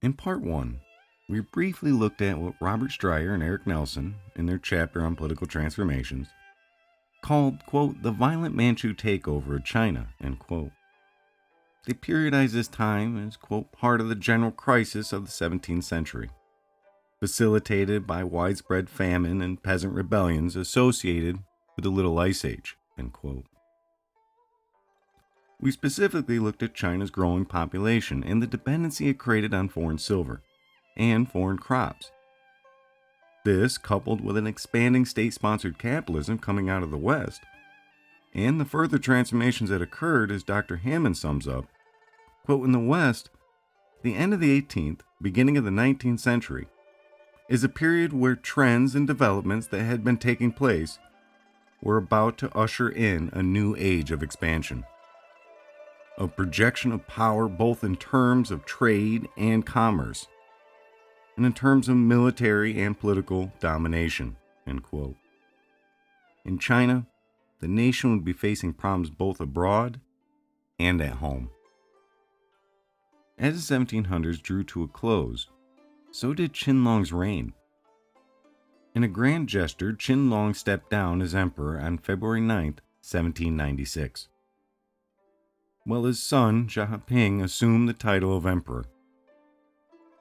In part 1, we briefly looked at what Robert Stryer and Eric Nelson, in their chapter on political transformations, called, quote, the violent Manchu takeover of China, end quote. They periodized this time as, quote, part of the general crisis of the 17th century, facilitated by widespread famine and peasant rebellions associated with the Little Ice Age, end quote. We specifically looked at China's growing population and the dependency it created on foreign silver and foreign crops. This, coupled with an expanding state-sponsored capitalism coming out of the West, and the further transformations that occurred, as Dr. Hammond sums up, quote, in the West, the end of the 18th, beginning of the 19th century, is a period where trends and developments that had been taking place were about to usher in a new age of expansion, of projection of power both in terms of trade and commerce, and in terms of military and political domination, end quote. In China, the nation would be facing problems both abroad and at home. As the 1700s drew to a close, so did Qianlong's reign. In a grand gesture, Qianlong stepped down as emperor on February 9, 1796, while his son, Xiaoping, assumed the title of emperor.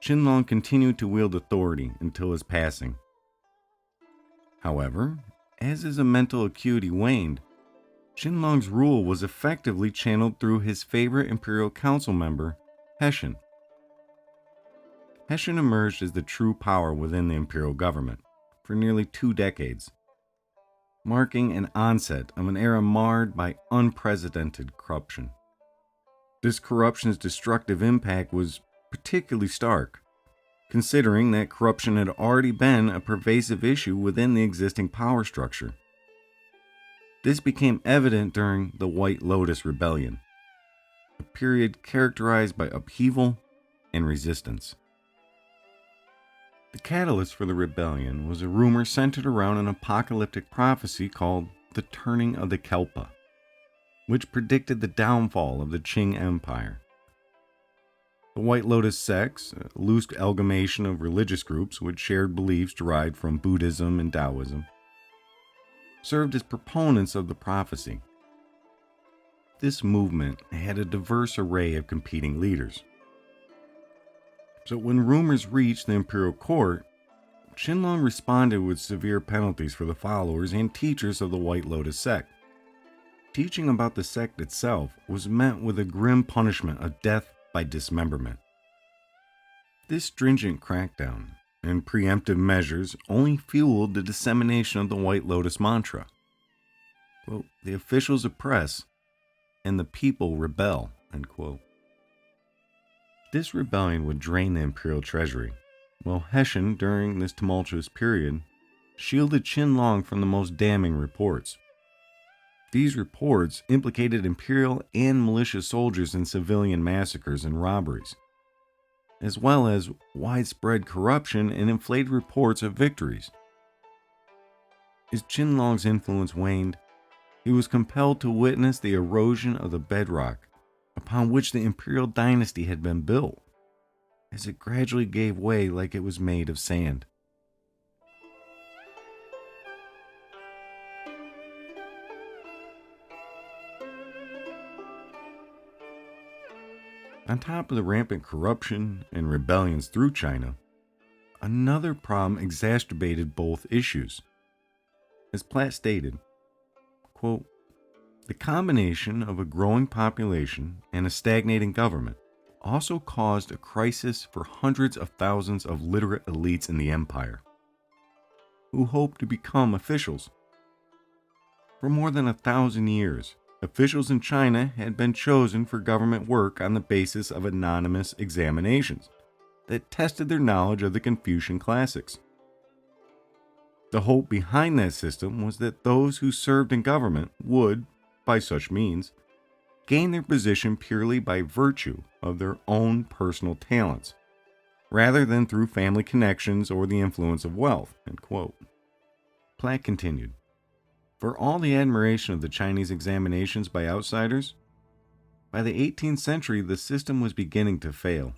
Qianlong continued to wield authority until his passing. However, as his mental acuity waned, Qianlong's rule was effectively channeled through his favorite imperial council member, Hessian. Hessian emerged as the true power within the imperial government for nearly 2 decades, marking an onset of an era marred by unprecedented corruption. This corruption's destructive impact was particularly stark, considering that corruption had already been a pervasive issue within the existing power structure. This became evident during the White Lotus Rebellion, a period characterized by upheaval and resistance. The catalyst for the rebellion was a rumor centered around an apocalyptic prophecy called the Turning of the Kelpa, which predicted the downfall of the Qing Empire. The White Lotus sects, a loose amalgamation of religious groups with shared beliefs derived from Buddhism and Taoism, served as proponents of the prophecy. This movement had a diverse array of competing leaders. So when rumors reached the imperial court, Qianlong responded with severe penalties for the followers and teachers of the White Lotus sect. Teaching about the sect itself was met with a grim punishment of death by dismemberment. This stringent crackdown and preemptive measures only fueled the dissemination of the White Lotus mantra. Quote, the officials oppress and the people rebel, end quote. This rebellion would drain the imperial treasury, while Hessian, during this tumultuous period, shielded Qianlong from the most damning reports. These reports implicated imperial and militia soldiers in civilian massacres and robberies, as well as widespread corruption and inflated reports of victories. As Qianlong's influence waned, he was compelled to witness the erosion of the bedrock upon which the imperial dynasty had been built, as it gradually gave way like it was made of sand. On top of the rampant corruption and rebellions through China, another problem exacerbated both issues. As Platt stated, quote, the combination of a growing population and a stagnating government also caused a crisis for hundreds of thousands of literate elites in the empire, who hoped to become officials. For more than 1,000 years, officials in China had been chosen for government work on the basis of anonymous examinations that tested their knowledge of the Confucian classics. The hope behind that system was that those who served in government would, by such means, gain their position purely by virtue of their own personal talents, rather than through family connections or the influence of wealth, end quote. Platt continued, for all the admiration of the Chinese examinations by outsiders, by the 18th century the system was beginning to fail.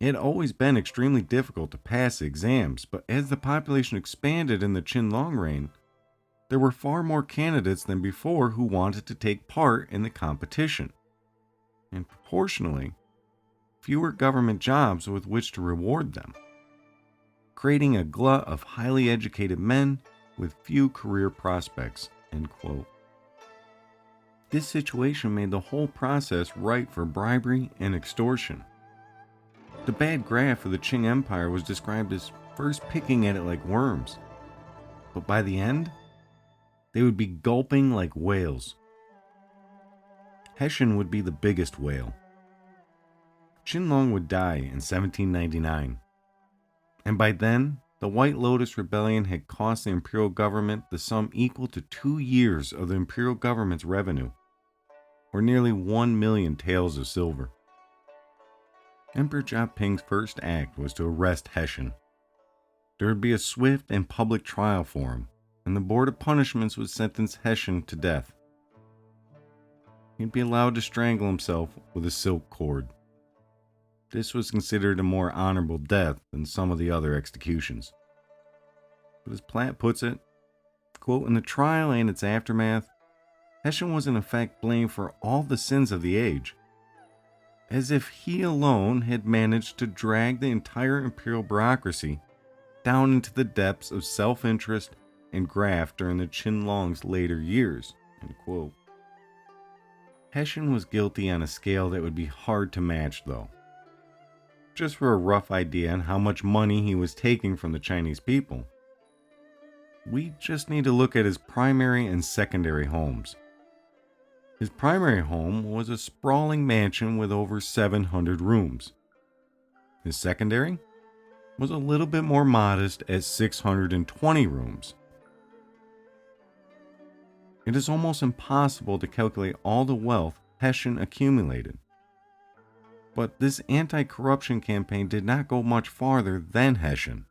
It had always been extremely difficult to pass exams, but as the population expanded in the Qinlong reign, there were far more candidates than before who wanted to take part in the competition, and proportionally, fewer government jobs with which to reward them, creating a glut of highly educated men with few career prospects. End quote. This situation made the whole process ripe for bribery and extortion. The bad graft of the Qing Empire was described as first picking at it like worms, but by the end, they would be gulping like whales. Hessian would be the biggest whale. Qinlong would die in 1799, and by then, the White Lotus Rebellion had cost the imperial government the sum equal to 2 years of the imperial government's revenue, or nearly 1 million taels of silver. Emperor Jiaping's first act was to arrest Hessian. There would be a swift and public trial for him, and the Board of Punishments would sentence Hessian to death. He'd be allowed to strangle himself with a silk cord. This was considered a more honorable death than some of the other executions. But as Platt puts it, quote, in the trial and its aftermath, Hessian was in effect blamed for all the sins of the age, as if he alone had managed to drag the entire imperial bureaucracy down into the depths of self-interest and graft during the Qinlong's later years. End quote. Hessian was guilty on a scale that would be hard to match, though. Just for a rough idea on how much money he was taking from the Chinese people, we just need to look at his primary and secondary homes. His primary home was a sprawling mansion with over 700 rooms. His secondary was a little bit more modest at 620 rooms. It is almost impossible to calculate all the wealth Hessian accumulated. But this anti-corruption campaign did not go much farther than Hessian.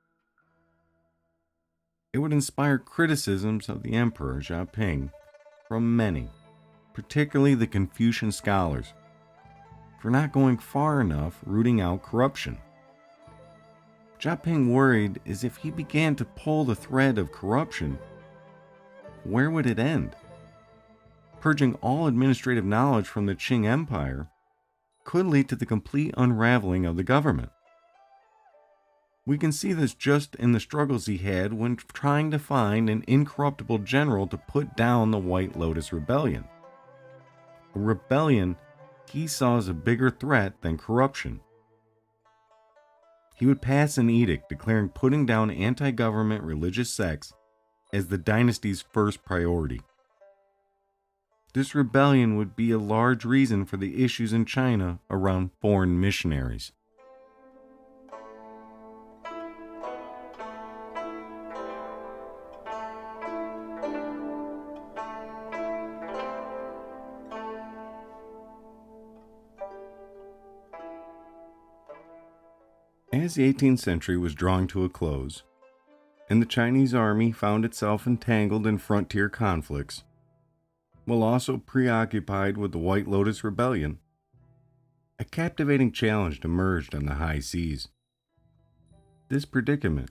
It would inspire criticisms of the Emperor Jiaping from many, particularly the Confucian scholars, for not going far enough rooting out corruption. Jiaping worried as if he began to pull the thread of corruption, where would it end? Purging all administrative knowledge from the Qing Empire could lead to the complete unraveling of the government. We can see this just in the struggles he had when trying to find an incorruptible general to put down the White Lotus Rebellion. A rebellion he saw as a bigger threat than corruption. He would pass an edict declaring putting down anti-government religious sects as the dynasty's first priority. This rebellion would be a large reason for the issues in China around foreign missionaries. As the 18th century was drawing to a close, and the Chinese army found itself entangled in frontier conflicts, while also preoccupied with the White Lotus Rebellion, a captivating challenge emerged on the high seas. This predicament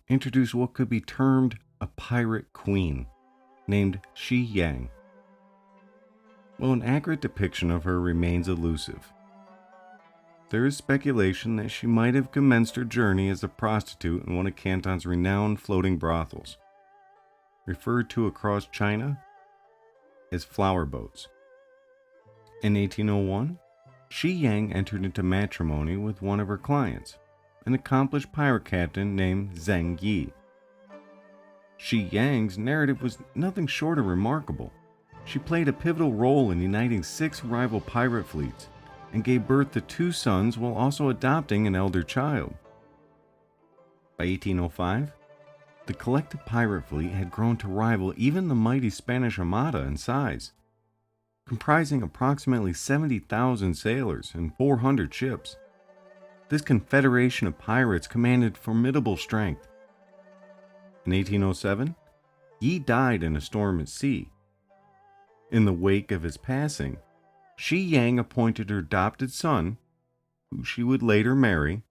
introduced what could be termed a pirate queen named Shi Yang. While an accurate depiction of her remains elusive, there is speculation that she might have commenced her journey as a prostitute in one of Canton's renowned floating brothels, referred to across China as flower boats. In 1801, Shi Yang entered into matrimony with one of her clients, an accomplished pirate captain named Zheng Yi. Shi Yang's narrative was nothing short of remarkable. She played a pivotal role in uniting 6 rival pirate fleets and gave birth to 2 sons while also adopting an elder child. By 1805, the collective pirate fleet had grown to rival even the mighty Spanish Armada in size, comprising approximately 70,000 sailors and 400 ships. This confederation of pirates commanded formidable strength. In 1807, Yi died in a storm at sea. In the wake of his passing, Shi Yang appointed her adopted son, who she would later marry,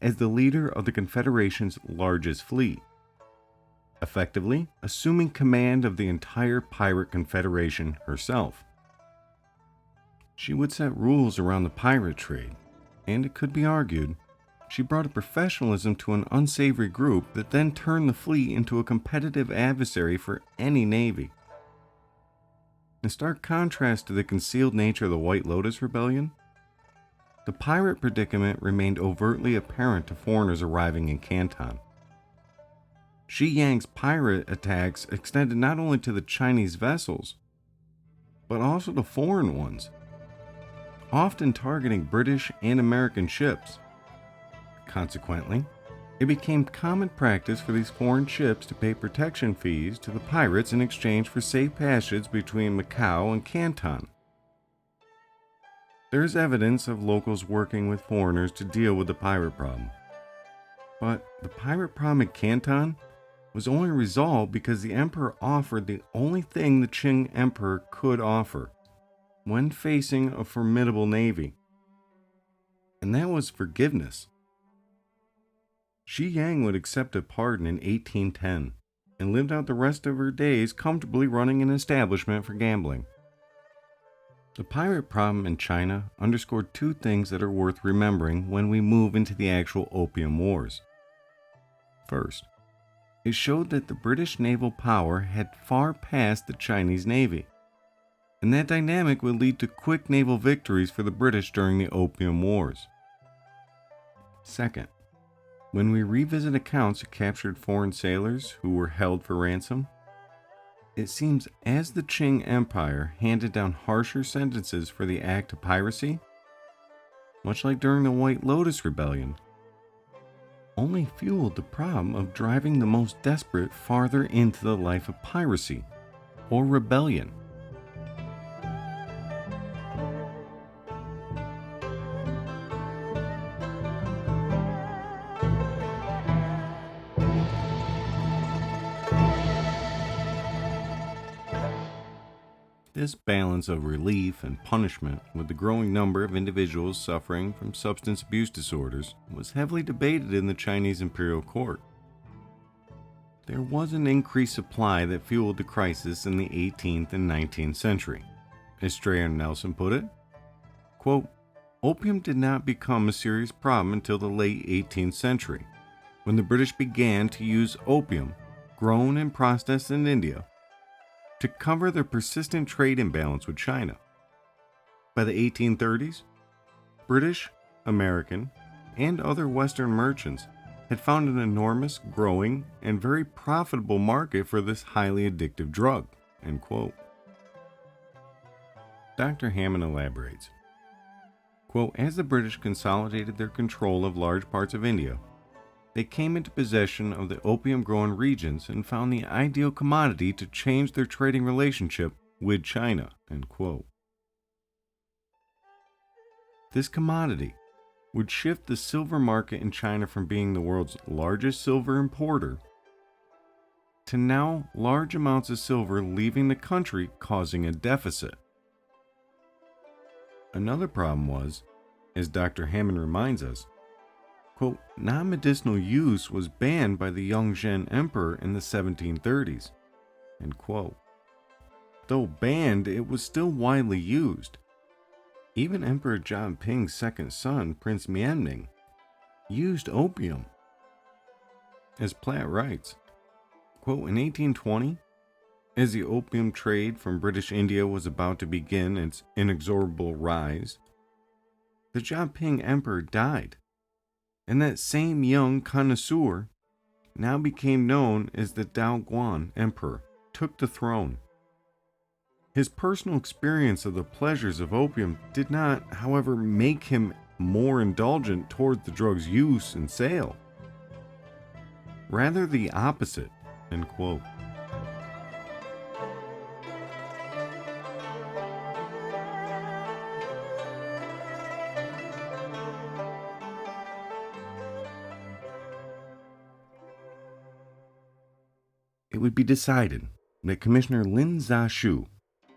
as the leader of the Confederation's largest fleet, effectively assuming command of the entire pirate confederation herself. She would set rules around the pirate trade, and it could be argued, she brought a professionalism to an unsavory group that then turned the fleet into a competitive adversary for any navy. In stark contrast to the concealed nature of the White Lotus Rebellion, the pirate predicament remained overtly apparent to foreigners arriving in Canton. Shi Yang's pirate attacks extended not only to the Chinese vessels, but also to foreign ones, often targeting British and American ships. Consequently, it became common practice for these foreign ships to pay protection fees to the pirates in exchange for safe passage between Macau and Canton. There is evidence of locals working with foreigners to deal with the pirate problem. But the pirate problem in Canton was only resolved because the emperor offered the only thing the Qing emperor could offer when facing a formidable navy, and that was forgiveness. Shi Yang would accept a pardon in 1810 and lived out the rest of her days comfortably running an establishment for gambling. The pirate problem in China underscored two things that are worth remembering when we move into the actual Opium Wars. First, it showed that the British naval power had far passed the Chinese Navy, and that dynamic would lead to quick naval victories for the British during the Opium Wars. Second, when we revisit accounts of captured foreign sailors who were held for ransom, it seems as the Qing Empire handed down harsher sentences for the act of piracy, much like during the White Lotus Rebellion, only fueled the problem of driving the most desperate farther into the life of piracy or rebellion. This balance of relief and punishment with the growing number of individuals suffering from substance abuse disorders was heavily debated in the Chinese imperial court. There was an increased supply that fueled the crisis in the 18th and 19th century. As Strayer Nelson put it, quote, "Opium did not become a serious problem until the late 18th century, when the British began to use opium, grown and processed in India, to cover their persistent trade imbalance with China. By the 1830s, British, American, and other Western merchants had found an enormous, growing, and very profitable market for this highly addictive drug." End quote. Dr. Hammond elaborates, quote, "As the British consolidated their control of large parts of India, they came into possession of the opium-growing regions and found the ideal commodity to change their trading relationship with China." End quote. This commodity would shift the silver market in China from being the world's largest silver importer to now large amounts of silver leaving the country, causing a deficit. Another problem was, as Dr. Hammond reminds us, quote, "non-medicinal use was banned by the Yongzheng Emperor in the 1730s. End quote. Though banned, it was still widely used. Even Emperor Jianping's second son, Prince Mianming, used opium. As Platt writes, quote, "In 1820, as the opium trade from British India was about to begin its inexorable rise, the Jianping Emperor died, and that same young connoisseur, now became known as the Daoguan Emperor, took the throne. His personal experience of the pleasures of opium did not, however, make him more indulgent towards the drug's use and sale. Rather the opposite." End quote. It would be decided that Commissioner Lin Zha-shu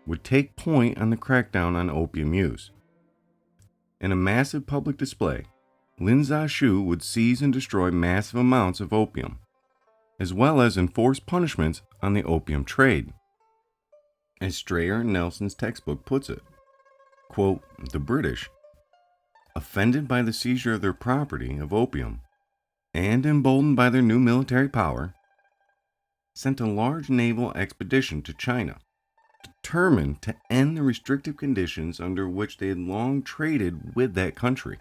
would take point on the crackdown on opium use. In a massive public display, Lin Zexu would seize and destroy massive amounts of opium, as well as enforce punishments on the opium trade. As Strayer and Nelson's textbook puts it, quote, the British, offended by the seizure of their property of opium, and emboldened by their new military power, sent a large naval expedition to China, determined to end the restrictive conditions under which they had long traded with that country.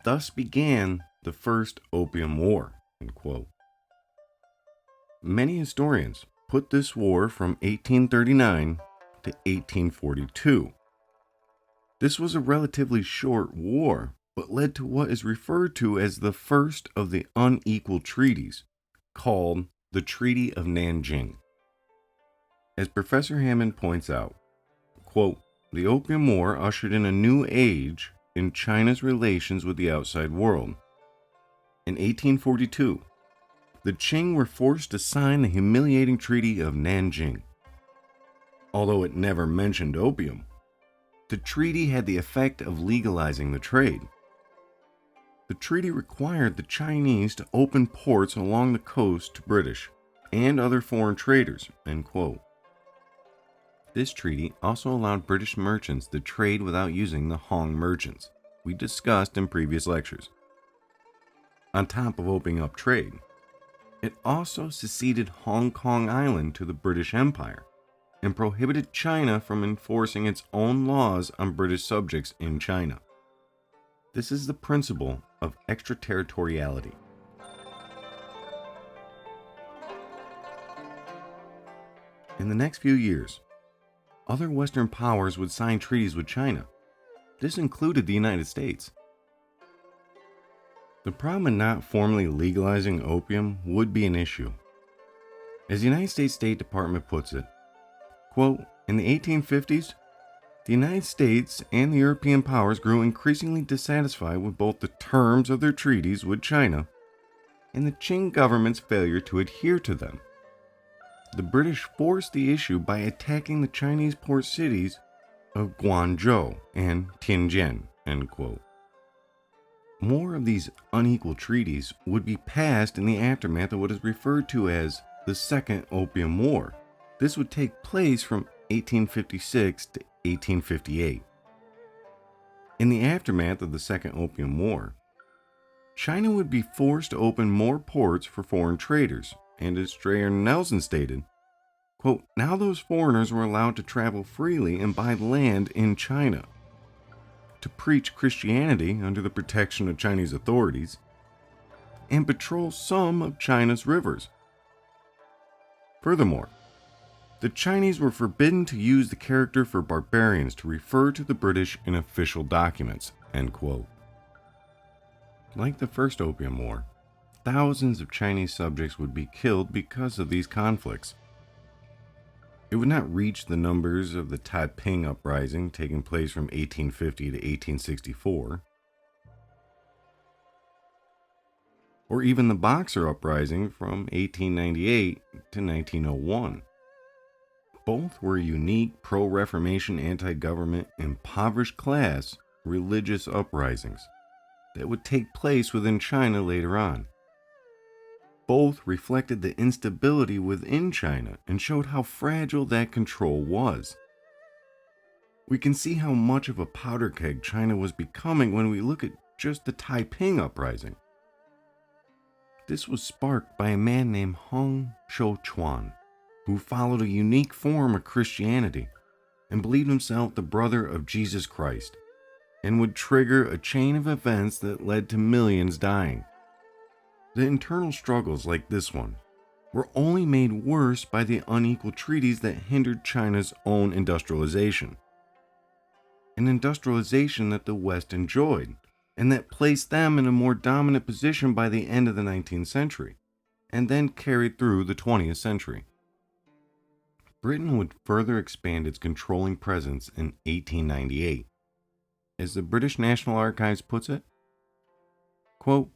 Thus began the First Opium War. End quote. Many historians put this war from 1839 to 1842. This was a relatively short war, but led to what is referred to as the first of the unequal treaties, called the Treaty of Nanjing. As Professor Hammond points out, quote, the Opium War ushered in a new age in China's relations with the outside world. In 1842, the Qing were forced to sign the humiliating Treaty of Nanjing. Although it never mentioned opium, the treaty had the effect of legalizing the trade. The treaty required the Chinese to open ports along the coast to British and other foreign traders, end quote. This treaty also allowed British merchants to trade without using the Hong merchants we discussed in previous lectures. On top of opening up trade, it also seceded Hong Kong Island to the British Empire and prohibited China from enforcing its own laws on British subjects in China. This is the principle of extraterritoriality. In the next few years, other Western powers would sign treaties with China. This included the United States. The problem in not formally legalizing opium would be an issue. As the United States State Department puts it, quote, in the 1850s, the United States and the European powers grew increasingly dissatisfied with both the terms of their treaties with China and the Qing government's failure to adhere to them. The British forced the issue by attacking the Chinese port cities of Guangzhou and Tianjin, end quote. More of these unequal treaties would be passed in the aftermath of what is referred to as the Second Opium War. This would take place from 1856 to 1858. In the aftermath of the Second Opium War, China would be forced to open more ports for foreign traders, and as Strayer and Nelson stated, quote, now those foreigners were allowed to travel freely and buy land in China, to preach Christianity under the protection of Chinese authorities, and patrol some of China's rivers. Furthermore, the Chinese were forbidden to use the character for barbarians to refer to the British in official documents, end quote. Like the First Opium War, thousands of Chinese subjects would be killed because of these conflicts. It would not reach the numbers of the Taiping Uprising taking place from 1850 to 1864, or even the Boxer Uprising from 1898 to 1901. Both were unique pro-Reformation, anti-government, impoverished class religious uprisings that would take place within China later on. Both reflected the instability within China and showed how fragile that control was. We can see how much of a powder keg China was becoming when we look at just the Taiping Uprising. This was sparked by a man named Hung Shouchuan, who followed a unique form of Christianity and believed himself the brother of Jesus Christ, and would trigger a chain of events that led to millions dying. The internal struggles like this one were only made worse by the unequal treaties that hindered China's own industrialization. An industrialization that the West enjoyed, and that placed them in a more dominant position by the end of the 19th century, and then carried through the 20th century. Britain would further expand its controlling presence in 1898. As the British National Archives puts it, quote,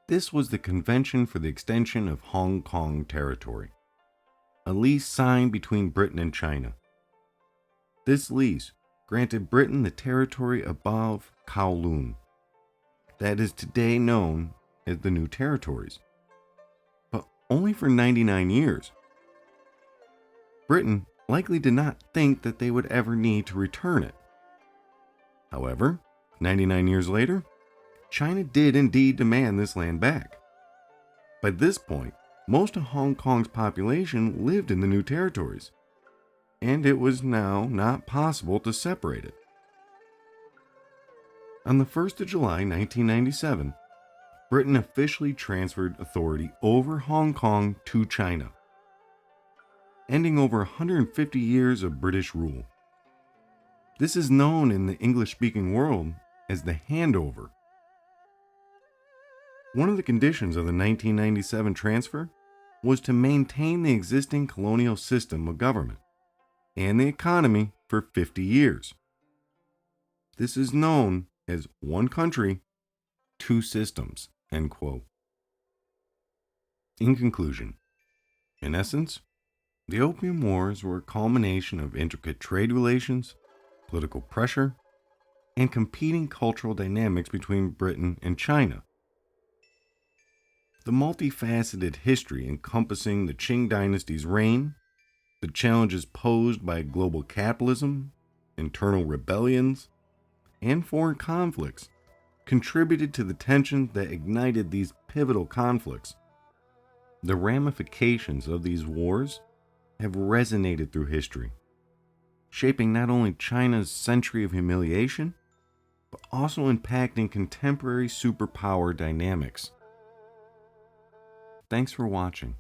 this was the Convention for the Extension of Hong Kong Territory, a lease signed between Britain and China. This lease granted Britain the territory above Kowloon, that is today known as the New Territories, but only for 99 years. Britain likely did not think that they would ever need to return it. However, 99 years later, China did indeed demand this land back. By this point, most of Hong Kong's population lived in the New Territories, and it was now not possible to separate it. On the 1st of July 1997, Britain officially transferred authority over Hong Kong to China, ending over 150 years of British rule. This is known in the English-speaking world as the handover. One of the conditions of the 1997 transfer was to maintain the existing colonial system of government and the economy for 50 years. This is known as one country, two systems, end quote. In conclusion, in essence, the Opium Wars were a culmination of intricate trade relations, political pressure, and competing cultural dynamics between Britain and China. The multifaceted history encompassing the Qing dynasty's reign, the challenges posed by global capitalism, internal rebellions, and foreign conflicts contributed to the tensions that ignited these pivotal conflicts. The ramifications of these wars have resonated through history, shaping not only China's century of humiliation, but also impacting contemporary superpower dynamics. Thanks for watching.